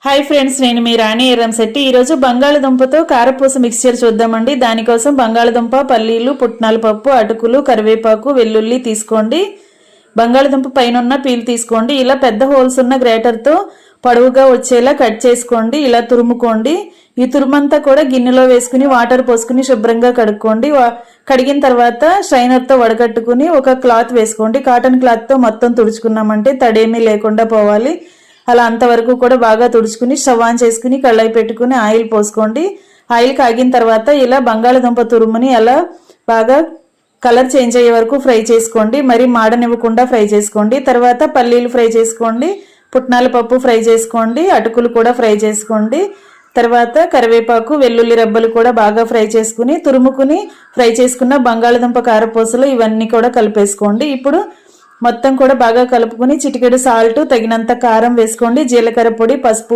Hi friends, నేను మీ రాణి ఎర్రంశెట్టి. ఈరోజు బంగాళదుంపతో కారపూస మిక్స్చర్ చూద్దామండి. దానికోసం బంగాళదుంప, పల్లీలు, పుట్నాల పప్పు, అటుకులు, కరివేపాకు, వెల్లుల్లి తీసుకోండి. బంగాళదుంప పైన పీల్ తీసుకోండి. ఇలా పెద్ద హోల్స్ ఉన్న గ్రేటర్తో పొడవుగా వచ్చేలా కట్ చేసుకోండి. ఇలా తురుముకోండి. ఈ తురుమంతా కూడా గిన్నెలో వేసుకుని వాటర్ పోసుకుని శుభ్రంగా కడుక్కోండి. కడిగిన తర్వాత స్ట్రైనర్తో వడకట్టుకుని ఒక క్లాత్ వేసుకోండి. కాటన్ క్లాత్తో మొత్తం తుడుచుకున్నామంటే తడేమీ లేకుండా పోవాలి. అలా అంతవరకు కూడా బాగా తుడుచుకుని స్టవ్ ఆన్ చేసుకుని కళ్ళాయి పెట్టుకుని ఆయిల్ పోసుకోండి. ఆయిల్ కాగిన తర్వాత ఇలా బంగాళదుంప తురుముని అలా బాగా కలర్ చేంజ్ అయ్యే వరకు ఫ్రై చేసుకోండి. మరి మాడనివ్వకుండా ఫ్రై చేసుకోండి. తర్వాత పల్లీలు ఫ్రై చేసుకోండి, పుట్నాల పప్పు ఫ్రై చేసుకోండి, అటుకులు కూడా ఫ్రై చేసుకోండి. తర్వాత కరివేపాకు, వెల్లుల్లి రెబ్బలు కూడా బాగా ఫ్రై చేసుకుని తురుముకుని ఫ్రై చేసుకున్న బంగాళదుంప కారపూసలు ఇవన్నీ కూడా కలిపేసుకోండి. ఇప్పుడు మొత్తం కూడా బాగా కలుపుకొని చిటికెడు సాల్ట్, తగినంత కారం వేసుకోండి. జీలకర్ర పొడి, పసుపు